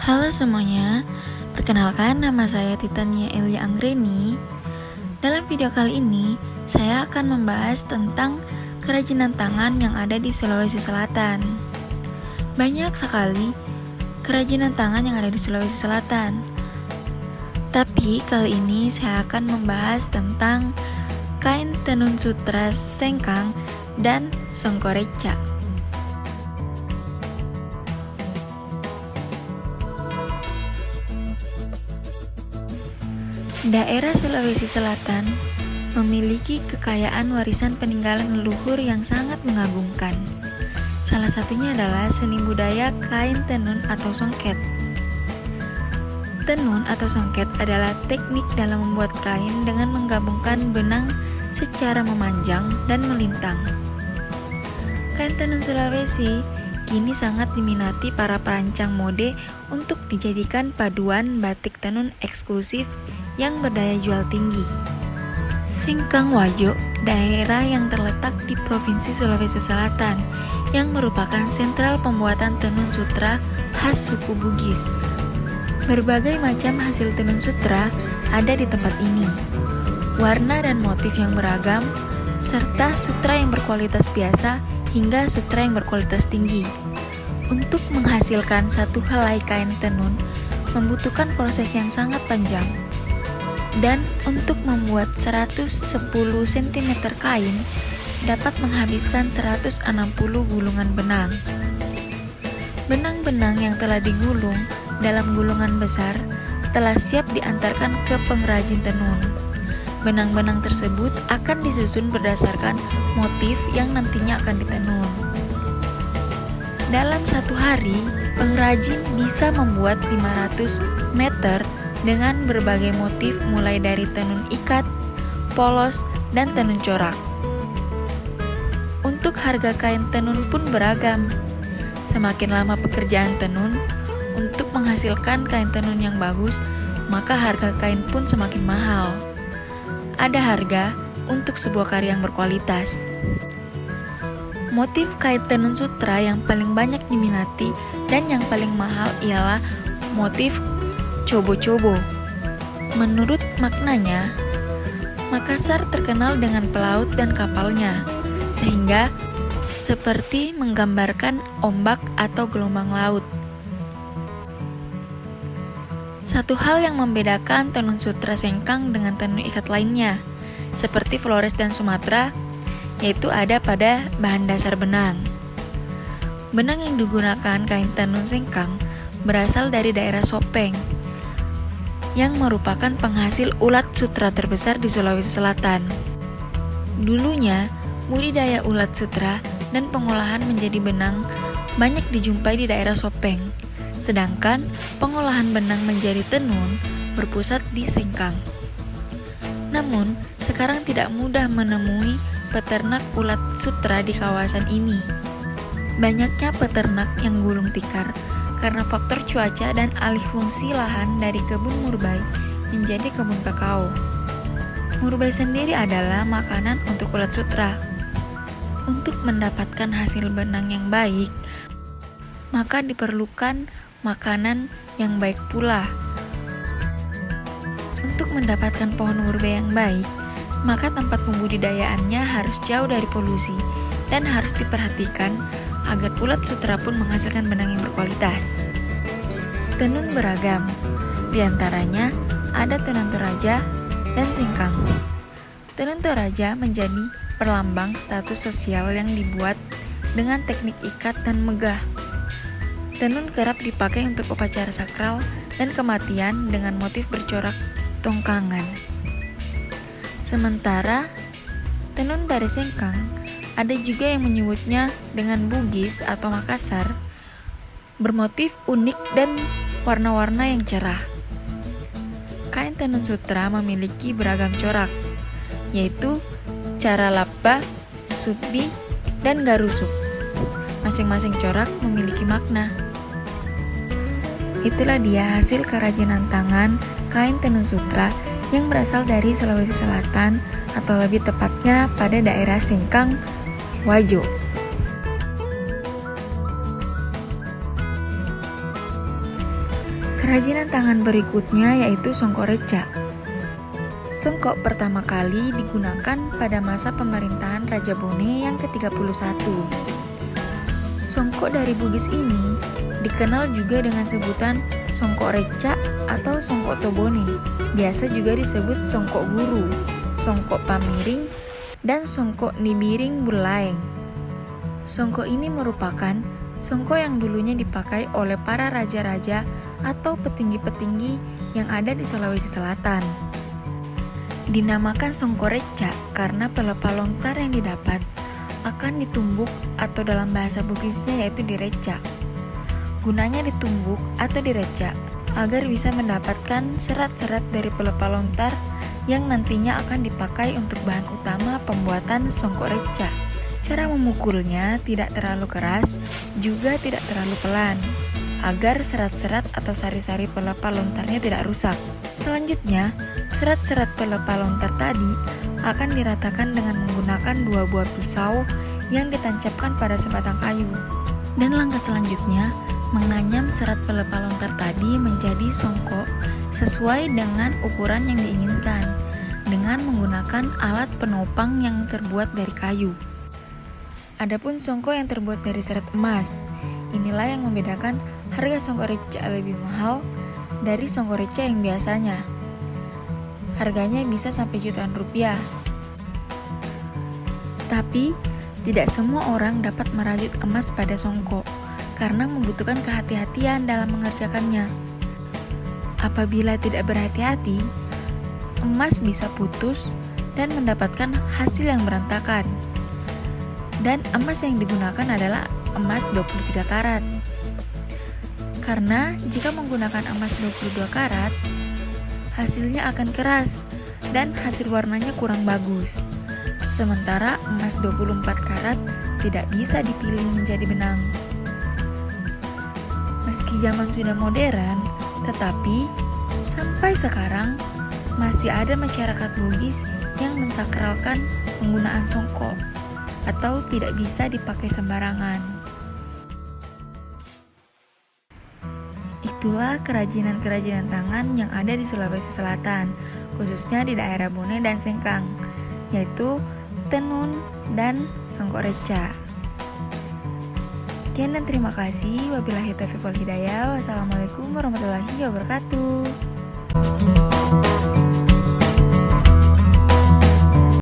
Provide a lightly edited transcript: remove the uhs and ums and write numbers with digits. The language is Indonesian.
Halo semuanya, perkenalkan nama saya Titania Elia Anggreni. Dalam video kali ini, saya akan membahas tentang kerajinan tangan yang ada di Sulawesi Selatan. Banyak sekali kerajinan tangan yang ada di Sulawesi Selatan. Tapi kali ini saya akan membahas tentang kain tenun sutra sengkang dan songkoreca. Daerah Sulawesi Selatan memiliki kekayaan warisan peninggalan leluhur yang sangat mengagumkan. Salah satunya adalah seni budaya kain tenun atau songket. Tenun atau songket adalah teknik dalam membuat kain dengan menggabungkan benang secara memanjang dan melintang. Kain tenun Sulawesi kini sangat diminati para perancang mode untuk dijadikan paduan batik tenun eksklusif yang berdaya jual tinggi. Sengkang Wajo, daerah yang terletak di Provinsi Sulawesi Selatan, yang merupakan sentral pembuatan tenun sutra khas suku Bugis. Berbagai macam hasil tenun sutra ada di tempat ini. Warna dan motif yang beragam, serta sutra yang berkualitas biasa hingga sutra yang berkualitas tinggi. Untuk menghasilkan satu helai kain tenun membutuhkan proses yang sangat panjang. Dan untuk membuat 110 cm kain dapat menghabiskan 160 gulungan benang. Benang-benang yang telah digulung dalam gulungan besar telah siap diantarkan ke pengrajin tenun. Benang-benang tersebut akan disusun berdasarkan motif yang nantinya akan ditenun. Dalam satu hari, pengrajin bisa membuat 500 meter dengan berbagai motif mulai dari tenun ikat, polos, dan tenun corak. Untuk harga kain tenun pun beragam. Semakin lama pekerjaan tenun, untuk menghasilkan kain tenun yang bagus, maka harga kain pun semakin mahal. Ada harga untuk sebuah karya yang berkualitas. Motif kain tenun sutra yang paling banyak diminati dan yang paling mahal ialah motif cobo-cobo. Menurut maknanya, Makassar terkenal dengan pelaut dan kapalnya, sehingga seperti menggambarkan ombak atau gelombang laut. Satu hal yang membedakan tenun sutra sengkang dengan tenun ikat lainnya, seperti Flores dan Sumatera, yaitu ada pada bahan dasar benang. Benang yang digunakan kain tenun sengkang berasal dari daerah Sopeng, yang merupakan penghasil ulat sutra terbesar di Sulawesi Selatan. Dulunya, budidaya ulat sutra dan pengolahan menjadi benang banyak dijumpai di daerah Sopeng, sedangkan pengolahan benang menjadi tenun berpusat di Sengkang. Namun, sekarang tidak mudah menemui peternak ulat sutra di kawasan ini. Banyaknya peternak yang gulung tikar karena faktor cuaca dan alih fungsi lahan dari kebun murbei menjadi kebun kakao. Murbei sendiri adalah makanan untuk ulat sutra. Untuk mendapatkan hasil benang yang baik, maka diperlukan makanan yang baik pula. Untuk mendapatkan pohon murbei yang baik, maka tempat pembudidayaannya harus jauh dari polusi dan harus diperhatikan agar ulat sutra pun menghasilkan benang yang berkualitas. Tenun beragam, diantaranya ada tenun Toraja dan sengkang. Tenun Toraja menjadi perlambang status sosial yang dibuat dengan teknik ikat dan megah. Tenun kerap dipakai untuk upacara sakral dan kematian dengan motif bercorak tongkangan. Sementara tenun dari sengkang ada juga yang menyebutnya dengan Bugis atau Makassar, bermotif unik dan warna-warna yang cerah. Kain tenun sutra memiliki beragam corak, yaitu cara lappa, sutbi, dan garusuk. Masing-masing corak memiliki makna. Itulah dia hasil kerajinan tangan kain tenun sutra yang berasal dari Sulawesi Selatan, atau lebih tepatnya pada daerah Sengkang Wajo. Kerajinan tangan berikutnya yaitu songkok reca. Songkok pertama kali digunakan pada masa pemerintahan Raja Bone yang ke-31. Songkok dari Bugis ini dikenal juga dengan sebutan songkok reca atau songkok tobone. Biasa juga disebut songkok guru, songkok pamiring, dan songkok nibiring bulaeng. Songkok ini merupakan songkok yang dulunya dipakai oleh para raja-raja atau petinggi-petinggi yang ada di Sulawesi Selatan. Dinamakan songkok reca karena pelepah lontar yang didapat akan ditumbuk atau dalam bahasa Bugisnya yaitu direca. Gunanya ditumbuk atau direca agar bisa mendapatkan serat-serat dari pelepah lontar yang nantinya akan dipakai untuk bahan utama pembuatan songkok reca. Cara memukulnya tidak terlalu keras, juga tidak terlalu pelan, agar serat-serat atau sari-sari pelepah lontarnya tidak rusak. Selanjutnya, serat-serat pelepah lontar tadi akan diratakan dengan menggunakan 2 buah pisau yang ditancapkan pada sebatang kayu. Dan langkah selanjutnya, menganyam serat pelepah lontar tadi menjadi songkok sesuai dengan ukuran yang diinginkan, dengan menggunakan alat penopang yang terbuat dari kayu. Adapun songkok yang terbuat dari serat emas, inilah yang membedakan harga songkok reca lebih mahal dari songkok reca yang biasanya. Harganya bisa sampai jutaan rupiah. Tapi, tidak semua orang dapat merajut emas pada songkok karena membutuhkan kehati-hatian dalam mengerjakannya. Apabila tidak berhati-hati, emas bisa putus dan mendapatkan hasil yang berantakan. Dan emas yang digunakan adalah emas 23 karat. Karena jika menggunakan emas 22 karat, hasilnya akan keras dan hasil warnanya kurang bagus. Sementara emas 24 karat tidak bisa dipilih menjadi benang. Meski zaman sudah modern, tetapi sampai sekarang masih ada masyarakat Bugis yang mensakralkan penggunaan songkok atau tidak bisa dipakai sembarangan. Itulah kerajinan-kerajinan tangan yang ada di Sulawesi Selatan, khususnya di daerah Bone dan Sengkang, yaitu tenun dan songkok reca. Sekian dan terima kasih. Wabillahi taufiq wal hidayah. Wassalamualaikum warahmatullahi wabarakatuh.